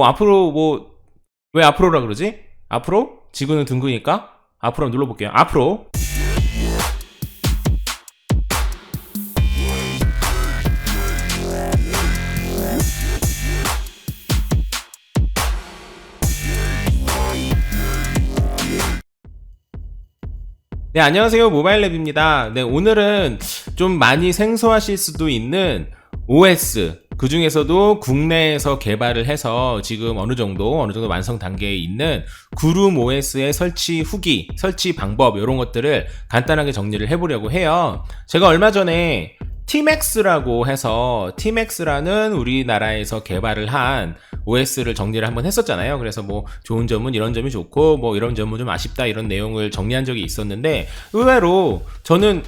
앞으로 왜 앞으로라 그러지? 앞으로? 지구는 둥그니까? 앞으로 한번 눌러볼게요. 앞으로. 네, 안녕하세요. 모바일랩입니다. 네, 오늘은 좀 많이 생소하실 수도 있는 OS, 그 중에서도 국내에서 개발을 해서 지금 어느 정도 완성 단계에 있는 구름 OS의 설치 후기, 설치 방법, 이런 것들을 간단하게 정리를 해보려고 해요. 제가 얼마 전에 Tmax라고 해서, Tmax라는 우리나라에서 개발을 한 OS를 정리를 한번 했었잖아요. 그래서 좋은 점은 이런 점이 좋고 이런 점은 좀 아쉽다, 이런 내용을 정리한 적이 있었는데, 의외로 저는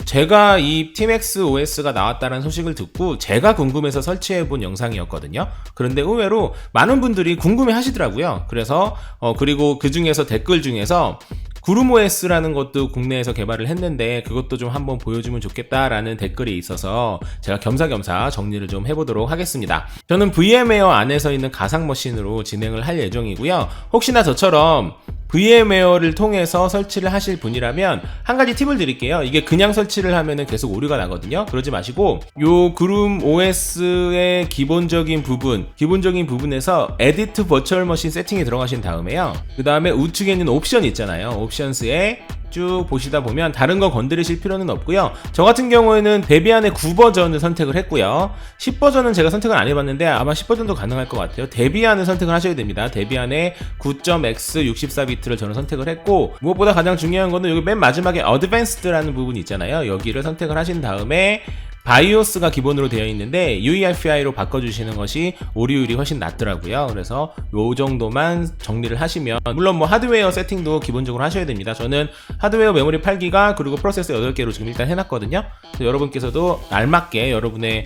제가 이 Tmax OS가 나왔다는 소식을 듣고 제가 궁금해서 설치해본 영상이었거든요. 그런데 의외로 많은 분들이 궁금해 하시더라고요. 그래서 그리고 그 중에서 댓글 중에서 구름 OS라는 것도 국내에서 개발을 했는데 그것도 좀 한번 보여주면 좋겠다라는 댓글이 있어서 제가 겸사겸사 정리를 좀 해보도록 하겠습니다. 저는 VM웨어 안에서 있는 가상 머신으로 진행을 할 예정이고요. 혹시나 저처럼 VM웨어를 통해서 설치를 하실 분이라면 한 가지 팁을 드릴게요. 이게 그냥 설치를 하면은 계속 오류가 나거든요. 그러지 마시고 요 구름 OS의 기본적인 부분에서 Edit Virtual Machine 세팅에 들어가신 다음에요. 그 다음에 우측에 있는 옵션 있잖아요. 옵션스에 쭉 보시다 보면 다른 거 건드리실 필요는 없고요. 저 같은 경우에는 데비안의 9버전을 선택을 했고요. 10버전은 제가 선택을 안 해봤는데 아마 10버전도 가능할 것 같아요. 데비안을 선택을 하셔야 됩니다. 데비안의 9.x 64비트를 저는 선택을 했고, 무엇보다 가장 중요한 거는 여기 맨 마지막에 Advanced라는 부분이 있잖아요. 여기를 선택을 하신 다음에 바이오스가 기본으로 되어 있는데 UEFI로 바꿔주시는 것이 오류율이 훨씬 낮더라고요. 그래서 요 정도만 정리를 하시면, 물론 하드웨어 세팅도 기본적으로 하셔야 됩니다. 저는 하드웨어 메모리 8기가 그리고 프로세서 8개로 지금 일단 해놨거든요. 그래서 여러분께서도 알맞게 여러분의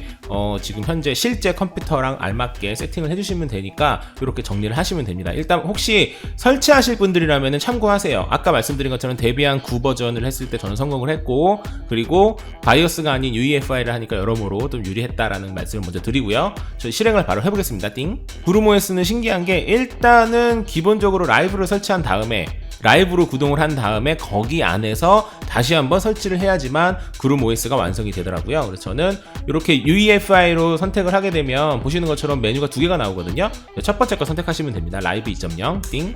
지금 현재 실제 컴퓨터랑 알맞게 세팅을 해주시면 되니까 이렇게 정리를 하시면 됩니다. 일단 혹시 설치하실 분들이라면 참고하세요. 아까 말씀드린 것처럼 데비안 9 버전을 했을 때 저는 성공을 했고, 그리고 바이오스가 아닌 UEFI를 하니까 여러모로 좀 유리했다라는 말씀을 먼저 드리고요. 저희 실행을 바로 해보겠습니다. 띵. 구름 OS는 신기한 게 일단은 기본적으로 라이브를 설치한 다음에, 라이브로 구동을 한 다음에 거기 안에서 다시 한번 설치를 해야지만 구름 OS가 완성이 되더라고요. 그래서 저는 이렇게 UEFI로 선택을 하게 되면 보시는 것처럼 메뉴가 두 개가 나오거든요. 첫 번째 거 선택하시면 됩니다. 라이브 2.0 띵.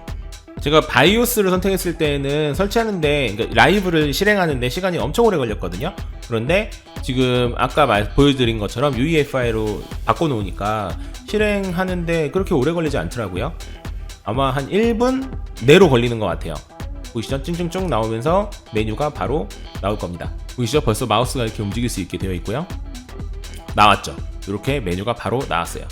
제가 바이오스를 선택했을 때는 설치하는데, 그러니까 라이브를 실행하는데 시간이 엄청 오래 걸렸거든요. 그런데 지금 아까 보여드린 것처럼 UEFI로 바꿔놓으니까 실행하는데 그렇게 오래 걸리지 않더라고요. 아마 한 1분 내로 걸리는 것 같아요. 보이시죠? 찡찡쭉 나오면서 메뉴가 바로 나올 겁니다. 보이시죠? 벌써 마우스가 이렇게 움직일 수 있게 되어 있고요. 나왔죠? 이렇게 메뉴가 바로 나왔어요.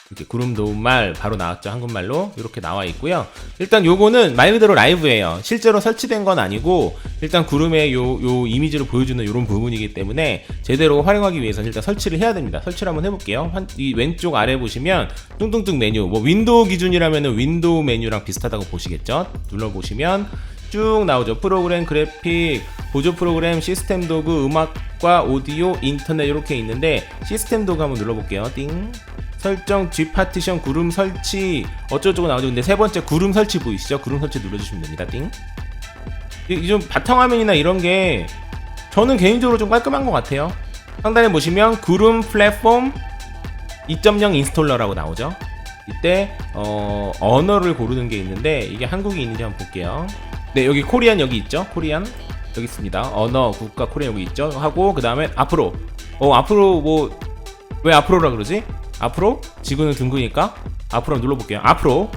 이렇게 구름 도움말 바로 나왔죠. 한국말로 이렇게 나와 있고요. 일단 요거는 말 그대로 라이브예요. 실제로 설치된 건 아니고 일단 구름의 요 이미지를 보여주는 이런 부분이기 때문에 제대로 활용하기 위해서는 일단 설치를 해야 됩니다. 설치를 한번 해볼게요. 이 왼쪽 아래 보시면 뚱뚱뚱 메뉴, 윈도우 기준이라면 윈도우 메뉴랑 비슷하다고 보시겠죠. 눌러보시면 쭉 나오죠. 프로그램, 그래픽, 보조 프로그램, 시스템 도구, 음악과 오디오, 인터넷 이렇게 있는데 시스템 도구 한번 눌러볼게요. 띵. 설정, G 파티션, 구름 설치 어쩌고저쩌고 나오죠. 근데 세 번째 구름 설치 보이시죠? 구름 설치 눌러주시면 됩니다. 띵. 이 좀 바탕화면이나 이런 게 저는 개인적으로 좀 깔끔한 것 같아요. 상단에 보시면 구름 플랫폼 2.0 인스톨러라고 나오죠. 이때 언어를 고르는 게 있는데 이게 한국이 있는지 한번 볼게요. 네, 여기 코리안 여기 있죠? 코리안 여기 있습니다. 언어, 국가 코리안 여기 있죠? 하고 그 다음에 앞으로 앞으로 왜 앞으로라 그러지? 앞으로? 지구는 둥그니까 앞으로 눌러볼게요. 앞으로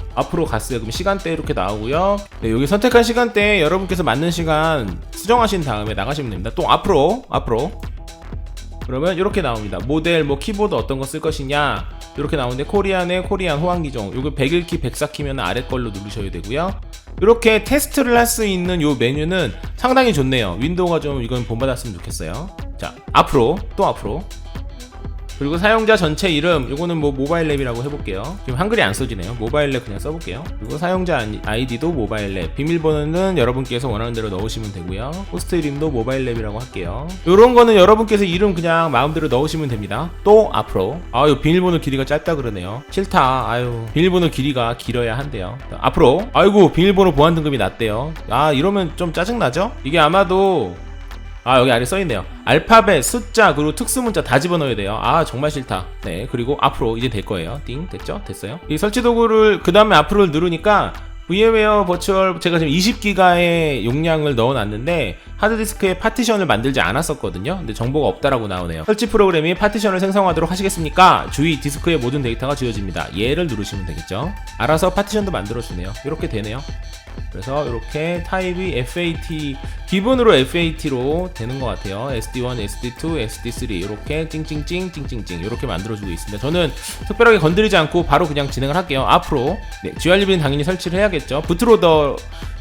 갔어요. 그럼 시간대 이렇게 나오고요. 네, 여기 선택한 시간대에 여러분께서 맞는 시간 수정하신 다음에 나가시면 됩니다. 또 앞으로 그러면 이렇게 나옵니다. 모델, 키보드 어떤 거 쓸 것이냐 이렇게 나오는데 코리안 호환기종 요거 101키 104키면 아래 걸로 누르셔야 되고요. 이렇게 테스트를 할 수 있는 요 메뉴는 상당히 좋네요. 윈도우가 좀 이건 본받았으면 좋겠어요. 자, 앞으로 그리고 사용자 전체 이름, 요거는 뭐 모바일랩이라고 해볼게요. 지금 한글이 안 써지네요. 모바일랩 그냥 써볼게요. 그리고 사용자 아이디도 모바일랩, 비밀번호는 여러분께서 원하는 대로 넣으시면 되고요. 호스트 이름도 모바일랩이라고 할게요. 요런 거는 여러분께서 이름 그냥 마음대로 넣으시면 됩니다. 또 앞으로, 아유 비밀번호 길이가 짧다 그러네요. 싫다. 아유 비밀번호 길이가 길어야 한대요. 앞으로, 아이고 비밀번호 보안 등급이 낮대요. 아 이러면 좀 짜증나죠? 이게 아마도 여기 아래 써있네요. 알파벳, 숫자, 그리고 특수문자 다 집어넣어야 돼요. 아 정말 싫다. 네, 그리고 앞으로 이제 될 거예요. 띵, 됐죠? 됐어요. 이 설치 도구를 그 다음에 앞으로를 누르니까 VM웨어 버추얼, 제가 지금 20기가의 용량을 넣어놨는데 하드디스크에 파티션을 만들지 않았었거든요. 근데 정보가 없다라고 나오네요. 설치 프로그램이 파티션을 생성하도록 하시겠습니까? 주의, 디스크의 모든 데이터가 지워집니다. 얘를 누르시면 되겠죠. 알아서 파티션도 만들어주네요. 이렇게 되네요. 그래서 이렇게 타입이 FAT, 기본으로 FAT로 되는 것 같아요. SD1, SD2, SD3 이렇게 찡찡찡 이렇게 만들어주고 있습니다. 저는 특별하게 건드리지 않고 바로 그냥 진행을 할게요. 앞으로 GRUB는 당연히 설치를 해야겠죠.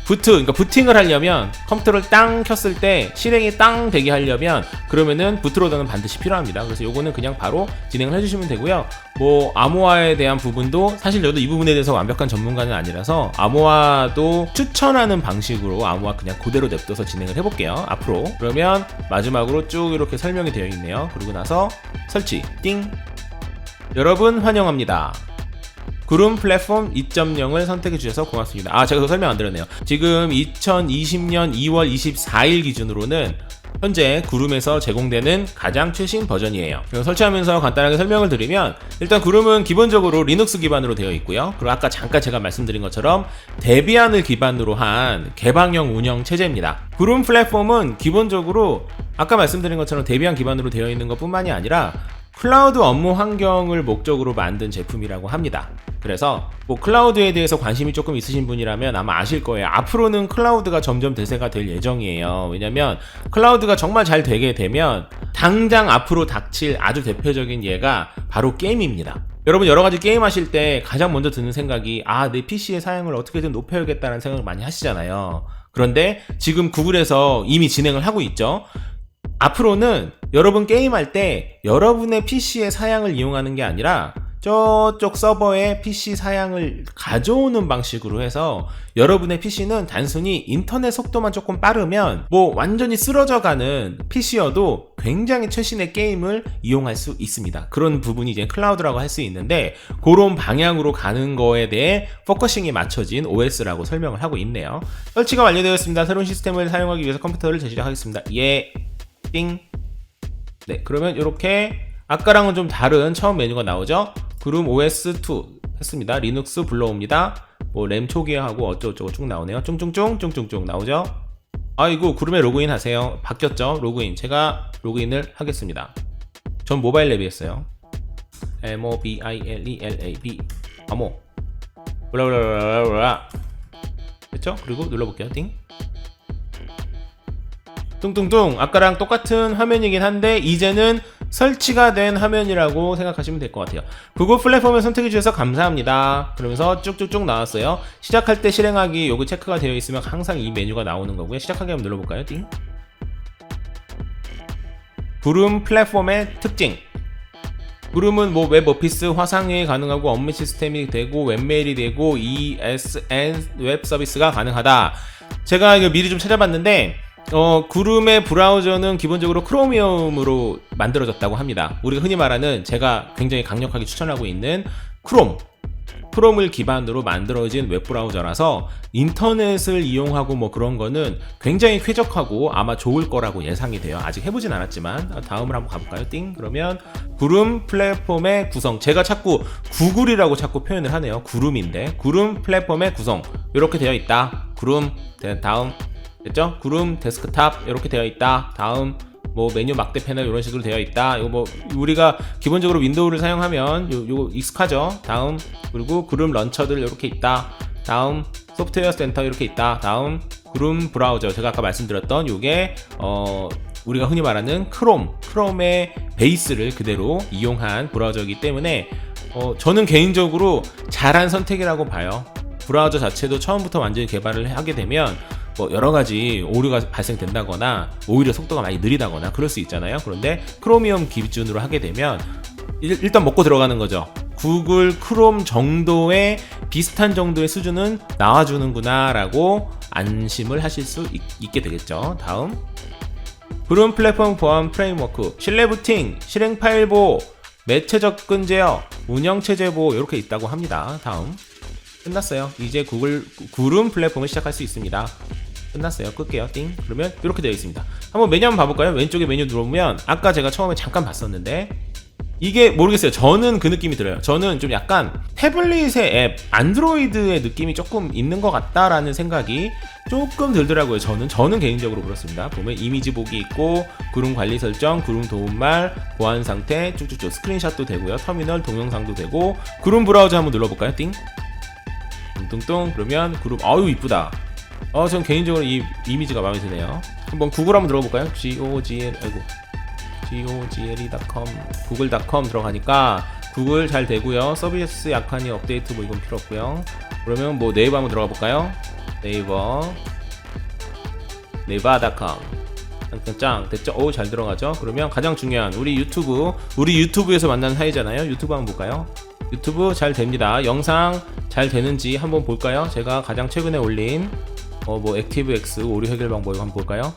그러니까 부팅을 하려면, 컴퓨터를 땅 켰을 때 실행이 땅 되게 하려면 그러면은 부트로더는 반드시 필요합니다. 그래서 요거는 그냥 바로 진행을 해주시면 되고요. 뭐 아모아에 대한 부분도 사실 저도 이 부분에 대해서 완벽한 전문가는 아니라서 아모아도 추천하는 방식으로 아모아 그냥 그대로 냅둬서 진행을 해볼게요. 앞으로. 그러면 마지막으로 쭉 이렇게 설명이 되어 있네요. 그리고 나서 설치 띵. 여러분 환영합니다. 구름 플랫폼 2.0을 선택해 주셔서 고맙습니다. 제가 그거 설명 안 드렸네요. 지금 2020년 2월 24일 기준으로는 현재 구름에서 제공되는 가장 최신 버전이에요. 설치하면서 간단하게 설명을 드리면, 일단 구름은 기본적으로 리눅스 기반으로 되어 있고요. 그리고 아까 잠깐 제가 말씀드린 것처럼 데비안을 기반으로 한 개방형 운영 체제입니다. 구름 플랫폼은 기본적으로 아까 말씀드린 것처럼 데비안 기반으로 되어 있는 것 뿐만이 아니라 클라우드 업무 환경을 목적으로 만든 제품이라고 합니다. 그래서 뭐 클라우드에 대해서 관심이 조금 있으신 분이라면 아마 아실 거예요. 앞으로는 클라우드가 점점 대세가 될 예정이에요. 왜냐면 클라우드가 정말 잘 되게 되면 당장 앞으로 닥칠 아주 대표적인 예가 바로 게임입니다. 여러분 여러가지 게임 하실 때 가장 먼저 드는 생각이 내 PC의 사양을 어떻게든 높여야겠다는 생각을 많이 하시잖아요. 그런데 지금 구글에서 이미 진행을 하고 있죠. 앞으로는 여러분 게임할 때 여러분의 PC의 사양을 이용하는 게 아니라 저쪽 서버에 PC 사양을 가져오는 방식으로 해서 여러분의 PC는 단순히 인터넷 속도만 조금 빠르면 뭐 완전히 쓰러져가는 PC여도 굉장히 최신의 게임을 이용할 수 있습니다. 그런 부분이 이제 클라우드라고 할 수 있는데, 그런 방향으로 가는 거에 대해 포커싱이 맞춰진 OS라고 설명을 하고 있네요. 설치가 완료되었습니다. 새로운 시스템을 사용하기 위해서 컴퓨터를 재시작하겠습니다. 띵. 네, 그러면 이렇게 아까랑은 좀 다른 처음 메뉴가 나오죠. 구름 OS2 했습니다. 리눅스 불러옵니다. 뭐 램 초기화하고 어쩌고저쩌고 쭉 나오네요. 쫑쫑쫑 나오죠. 이거 구름에 로그인 하세요. 바뀌었죠. 로그인. 제가 로그인을 하겠습니다. 전 모바일 랩이 했어요. MOBILELAB 아모 블라블라블라블라 됐죠? 그리고 눌러볼게요. 띵. 뚱뚱뚱. 아까랑 똑같은 화면이긴 한데 이제는 설치가 된 화면이라고 생각하시면 될 것 같아요. 구글 플랫폼을 선택해 주셔서 감사합니다. 그러면서 쭉쭉쭉 나왔어요. 시작할 때 실행하기 요거 체크가 되어 있으면 항상 이 메뉴가 나오는 거고요. 시작하기 한번 눌러볼까요? 띵. 구름 플랫폼의 특징. 구름은 뭐 웹 오피스 화상회의 가능하고 업무 시스템이 되고 웹메일이 되고 ESN 웹 서비스가 가능하다. 제가 이거 미리 좀 찾아봤는데 구름의 브라우저는 기본적으로 크로미움으로 만들어졌다고 합니다. 우리가 흔히 말하는, 제가 굉장히 강력하게 추천하고 있는 크롬을 기반으로 만들어진 웹브라우저라서 인터넷을 이용하고 뭐 그런 거는 굉장히 쾌적하고 아마 좋을 거라고 예상이 돼요. 아직 해보진 않았지만. 다음을 한번 가볼까요? 띵. 그러면 구름 플랫폼의 구성, 제가 자꾸 구글이라고 자꾸 표현을 하네요. 구름인데 구름 플랫폼의 구성 이렇게 되어 있다. 구름 다음 됐죠? 구름 데스크탑 이렇게 되어 있다. 다음 뭐 메뉴 막대 패널 이런 식으로 되어 있다. 이거 뭐 우리가 기본적으로 윈도우를 사용하면 요거 익숙하죠. 다음, 그리고 구름 런처들 이렇게 있다. 다음 소프트웨어 센터 이렇게 있다. 다음 구름 브라우저, 제가 아까 말씀드렸던 요게 우리가 흔히 말하는 크롬의 베이스를 그대로 이용한 브라우저이기 때문에 저는 개인적으로 잘한 선택이라고 봐요. 브라우저 자체도 처음부터 완전히 개발을 하게 되면 뭐 여러가지 오류가 발생된다거나 오히려 속도가 많이 느리다거나 그럴 수 있잖아요. 그런데 크로미엄 기준으로 하게 되면 일단 먹고 들어가는 거죠. 구글 크롬 정도의 비슷한 정도의 수준은 나와주는구나 라고 안심을 하실 수 있게 되겠죠. 다음, 브룸 플랫폼 보안 프레임워크, 신뢰 부팅, 실행 파일 보호, 매체 접근 제어, 운영 체제 보호 이렇게 있다고 합니다. 다음, 끝났어요. 이제 구름 플랫폼을 시작할 수 있습니다. 끝났어요. 끌게요. 띵. 그러면 이렇게 되어 있습니다. 한번 메뉴 한번 봐볼까요? 왼쪽에 메뉴 들어오면 아까 제가 처음에 잠깐 봤었는데 이게 모르겠어요. 저는 그 느낌이 들어요. 저는 좀 약간 태블릿의 앱, 안드로이드의 느낌이 조금 있는 것 같다라는 생각이 조금 들더라고요. 저는 개인적으로 그렇습니다. 보면 이미지 보기 있고, 구름 관리 설정, 구름 도움말, 보안 상태, 쭉쭉쭉 스크린샷도 되고요. 터미널 동영상도 되고, 구름 브라우저 한번 눌러볼까요? 띵. 뚱뚱뚱. 그러면 구름, 아유 이쁘다. 전 개인적으로 이 이미지가 마음에 드네요. 한번 구글 한번 들어볼까요? gogle.com google.com 들어가니까 구글 잘 되고요. 서비스 약하니 업데이트 뭐 이건 필요 없고요. 그러면 뭐 네이버 한번 들어가 볼까요? 네이버.com 짱 됐죠? 오, 잘 들어가죠? 그러면 가장 중요한 우리 유튜브에서 만난 사이잖아요. 유튜브 한번 볼까요? 유튜브 잘 됩니다. 영상 잘 되는지 한번 볼까요? 제가 가장 최근에 올린 뭐 액티브X 오류 해결 방법 이거 한번 볼까요?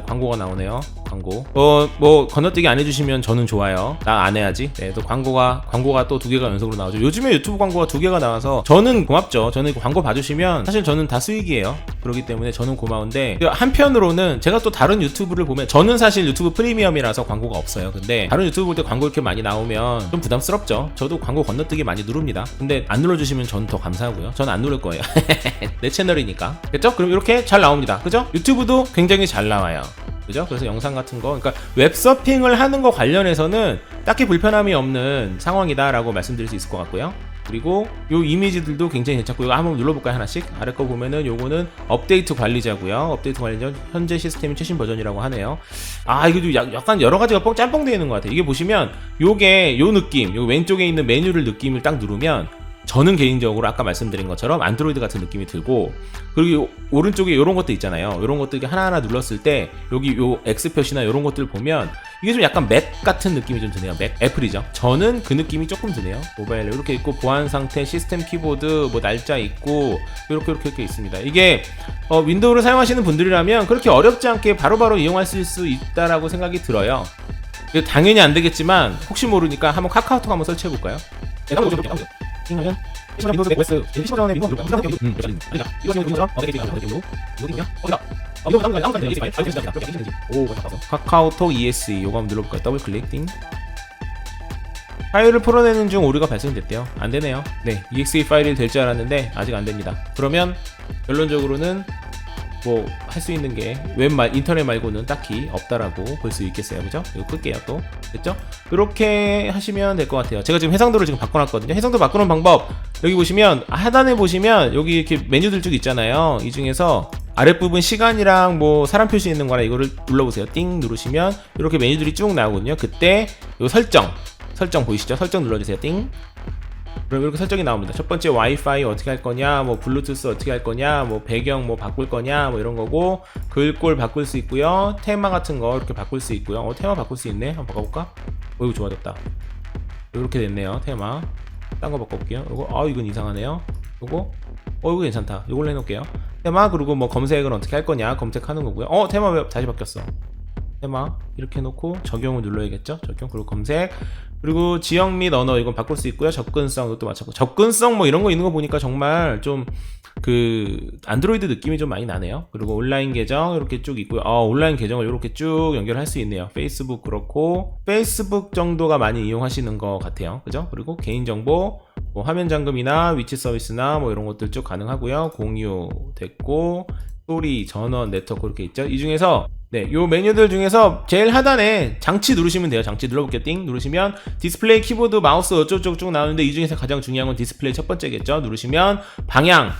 광고가 나오네요. 광고. 뭐 건너뛰기 안 해주시면 저는 좋아요. 나 안 해야지. 네, 또 광고가 또 2개가 연속으로 나오죠. 요즘에 유튜브 광고가 2개가 나와서 저는 고맙죠. 저는 광고 봐주시면 사실 저는 다 수익이에요. 그렇기 때문에 저는 고마운데, 한편으로는 제가 또 다른 유튜브를 보면, 저는 사실 유튜브 프리미엄이라서 광고가 없어요. 근데 다른 유튜브 볼 때 광고 이렇게 많이 나오면 좀 부담스럽죠. 저도 광고 건너뛰기 많이 누릅니다. 근데 안 눌러주시면 전 더 감사하고요. 저는 안 누를 거예요. 내 채널이니까. 그렇죠? 그럼 이렇게 잘 나옵니다. 그죠? 유튜브도 굉장히 잘 나와요. 그죠? 그래서 영상 같은 거, 그러니까 웹서핑을 하는 거 관련해서는 딱히 불편함이 없는 상황이다라고 말씀드릴 수 있을 것 같고요. 그리고 요 이미지들도 굉장히 괜찮고, 이거 한번 눌러볼까요? 하나씩. 아래 거 보면은 요거는 업데이트 관리자고요. 업데이트 관리자 현재 시스템이 최신 버전이라고 하네요. 이거 좀 약간 여러 가지가 짬뽕되어 있는 것 같아요. 이게 보시면 요게 요 느낌, 요 왼쪽에 있는 메뉴를 느낌을 딱 누르면, 저는 개인적으로 아까 말씀드린 것처럼 안드로이드 같은 느낌이 들고, 그리고 오른쪽에 이런 것도 있잖아요. 이런 것들 하나하나 눌렀을 때 여기 요 X 표시나 이런 것들 보면 이게 좀 약간 맥 같은 느낌이 좀 드네요. 애플이죠. 저는 그 느낌이 조금 드네요. 모바일에 이렇게 있고, 보안 상태, 시스템 키보드, 뭐 날짜 있고, 이렇게 있습니다. 이게 윈도우를 사용하시는 분들이라면 그렇게 어렵지 않게 바로바로 이용하실 수 있다라고 생각이 들어요. 당연히 안 되겠지만 혹시 모르니까 한번 카카오톡 한번 설치해 볼까요? 하면 윈도우즈 OS PC버전의 윈도우 카카오톡 ESE 요거 한번 눌러볼까요? 더블 클릭. 띵. 파일을 풀어내는 중 오류가 발생됐대요. 안 되네요. 네, exe 파일이 될 줄 알았는데 아직 안 됩니다. 그러면 결론적으로는 뭐 할 수 있는 게 인터넷 말고는 딱히 없다라고 볼 수 있겠어요. 그죠? 이거 끌게요. 또 됐죠? 이렇게 하시면 될 것 같아요. 제가 지금 해상도를 지금 바꿔놨거든요. 해상도 바꾸는 방법, 여기 보시면 하단에 보시면 여기 이렇게 메뉴들 쭉 있잖아요. 이 중에서 아랫부분 시간이랑 뭐 사람 표시 있는 거나 이거를 눌러보세요. 띵 누르시면 이렇게 메뉴들이 쭉 나오거든요. 그때 요 설정 보이시죠? 설정 눌러주세요. 띵. 그럼 이렇게 설정이 나옵니다. 첫 번째 와이파이 어떻게 할 거냐, 뭐 블루투스 어떻게 할 거냐, 뭐 배경 뭐 바꿀 거냐, 뭐 이런 거고, 글꼴 바꿀 수 있고요. 테마 같은 거 이렇게 바꿀 수 있고요. 테마 바꿀 수 있네. 한번 바꿔볼까? 이거 좋아졌다. 이렇게 됐네요. 테마. 딴 거 바꿔볼게요. 이건 이상하네요. 이거 괜찮다. 이걸로 해놓을게요. 테마. 그리고 뭐 검색은 어떻게 할 거냐, 검색하는 거고요. 테마 왜 다시 바뀌었어? 테마 이렇게 해놓고 적용을 눌러야겠죠. 적용. 그리고 검색. 그리고 지역 및 언어 이건 바꿀 수 있고요. 접근성 이것도 마찬가지. 접근성 뭐 이런 거 있는 거 보니까 정말 좀 안드로이드 느낌이 좀 많이 나네요. 그리고 온라인 계정 이렇게 쭉 있고요. 온라인 계정을 이렇게 쭉 연결할 수 있네요. 페이스북 그렇고, 페이스북 정도가 많이 이용하시는 것 같아요. 그죠? 그리고 개인정보, 뭐 화면 잠금이나 위치 서비스나 뭐 이런 것들 쭉 가능하고요. 공유 됐고, 스토리, 전원, 네트워크 이렇게 있죠. 이 중에서 요 메뉴들 중에서 제일 하단에 장치 누르시면 돼요. 장치 눌러볼게요. 띵 누르시면 디스플레이, 키보드, 마우스 어쩌고저쩌고 쭉 나오는데, 이 중에서 가장 중요한 건 디스플레이 첫 번째겠죠. 누르시면 방향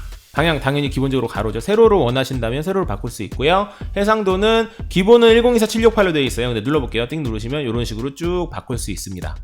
당연히 기본적으로 가로죠. 세로로 원하신다면 세로로 바꿀 수 있고요. 해상도는 기본은 1024-768로 되어 있어요. 근데 눌러볼게요. 띵 누르시면 이런 식으로 쭉 바꿀 수 있습니다.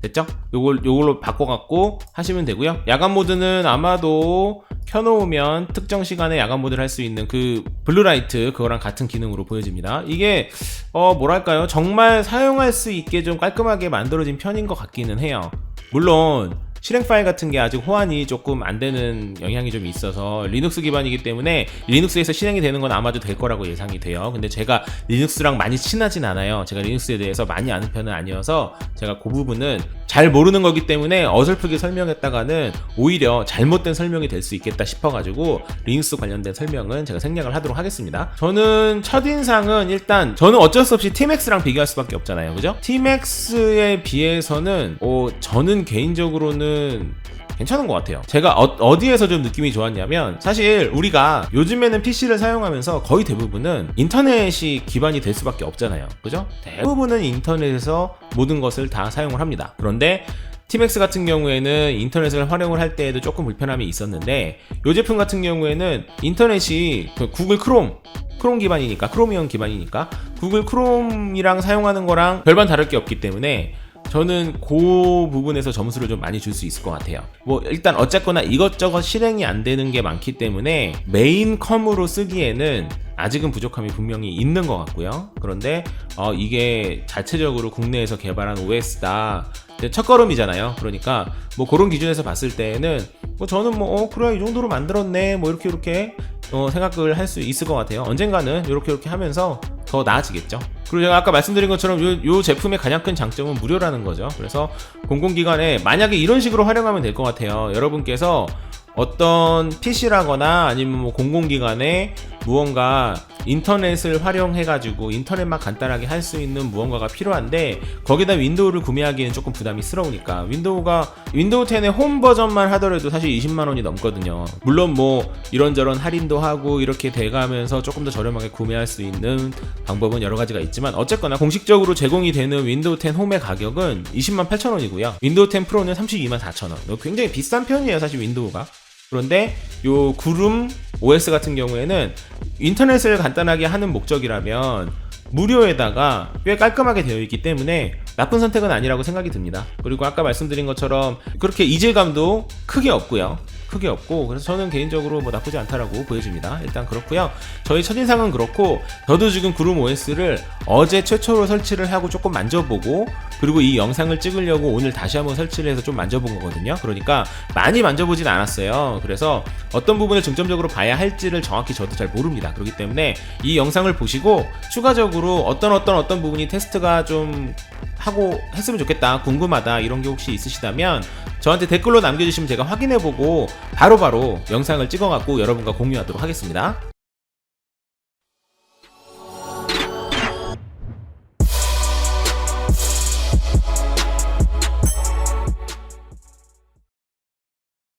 됐죠? 요걸로 바꿔갖고 하시면 되고요. 야간 모드는 아마도 켜놓으면 특정 시간에 야간 모드를 할 수 있는 그 블루라이트 그거랑 같은 기능으로 보여집니다. 이게 뭐랄까요, 정말 사용할 수 있게 좀 깔끔하게 만들어진 편인 것 같기는 해요. 물론 실행 파일 같은 게 아직 호환이 조금 안 되는 영향이 좀 있어서 리눅스 기반이기 때문에 리눅스에서 실행이 되는 건 아마도 될 거라고 예상이 돼요. 근데 제가 리눅스랑 많이 친하진 않아요. 제가 리눅스에 대해서 많이 아는 편은 아니어서 제가 그 부분은 잘 모르는 거기 때문에 어설프게 설명했다가는 오히려 잘못된 설명이 될 수 있겠다 싶어가지고 리눅스 관련된 설명은 제가 생략을 하도록 하겠습니다. 저는 첫인상은 일단 저는 어쩔 수 없이 TMAX랑 비교할 수밖에 없잖아요, 그죠? TMAX에 비해서는 저는 개인적으로는 괜찮은 것 같아요. 제가 어디에서 좀 느낌이 좋았냐면, 사실 우리가 요즘에는 PC를 사용하면서 거의 대부분은 인터넷이 기반이 될 수밖에 없잖아요, 그죠? 대부분은 인터넷에서 모든 것을 다 사용을 합니다. 그런데 TMAX 같은 경우에는 인터넷을 활용을 할 때에도 조금 불편함이 있었는데, 이 제품 같은 경우에는 인터넷이 구글 크롬 기반이니까, 크로미엄 기반이니까 구글 크롬이랑 사용하는 거랑 별반 다를 게 없기 때문에 저는 그 부분에서 점수를 좀 많이 줄 수 있을 것 같아요. 뭐 일단 어쨌거나 이것저것 실행이 안 되는 게 많기 때문에 메인 컴으로 쓰기에는 아직은 부족함이 분명히 있는 것 같고요. 그런데 이게 자체적으로 국내에서 개발한 OS다, 첫걸음이잖아요. 그러니까 뭐 그런 기준에서 봤을 때에는 저는 그래, 이 정도로 만들었네, 뭐 이렇게 생각을 할 수 있을 것 같아요. 언젠가는 이렇게 하면서 더 나아지겠죠. 그리고 제가 아까 말씀드린 것처럼 요 제품의 가장 큰 장점은 무료라는 거죠. 그래서 공공기관에 만약에 이런 식으로 활용하면 될 것 같아요. 여러분께서 어떤 PC라거나 아니면 뭐 공공기관에 무언가 인터넷을 활용해가지고 인터넷만 간단하게 할 수 있는 무언가가 필요한데, 거기다 윈도우를 구매하기에는 조금 부담이.스러우니까 윈도우 10의 홈 버전만 하더라도 사실 20만원이 넘거든요. 물론 뭐 이런저런 할인도 하고 이렇게 돼가면서 조금 더 저렴하게 구매할 수 있는 방법은 여러 가지가 있지만, 어쨌거나 공식적으로 제공이 되는 윈도우 10 홈의 가격은 208,000원이고요 윈도우 10 프로는 324,000원. 굉장히 비싼 편이에요, 사실 윈도우가. 그런데 요 구름 OS 같은 경우에는 인터넷을 간단하게 하는 목적이라면 무료에다가 꽤 깔끔하게 되어 있기 때문에 나쁜 선택은 아니라고 생각이 듭니다. 그리고 아까 말씀드린 것처럼 그렇게 이질감도 크게 없고요. 그래서 저는 개인적으로 뭐 나쁘지 않다라고 보여집니다. 일단 그렇고요. 저희 첫인상은 그렇고, 저도 지금 구름 OS를 어제 최초로 설치를 하고 조금 만져보고, 그리고 이 영상을 찍으려고 오늘 다시 한번 설치를 해서 좀 만져본 거거든요. 그러니까 많이 만져보진 않았어요. 그래서 어떤 부분을 중점적으로 봐야 할지를 정확히 저도 잘 모릅니다. 그렇기 때문에 이 영상을 보시고 추가적으로 어떤 부분이 테스트가 좀 하고 했으면 좋겠다, 궁금하다, 이런 게 혹시 있으시다면 저한테 댓글로 남겨주시면 제가 확인해보고 바로바로 영상을 찍어갖고 여러분과 공유하도록 하겠습니다.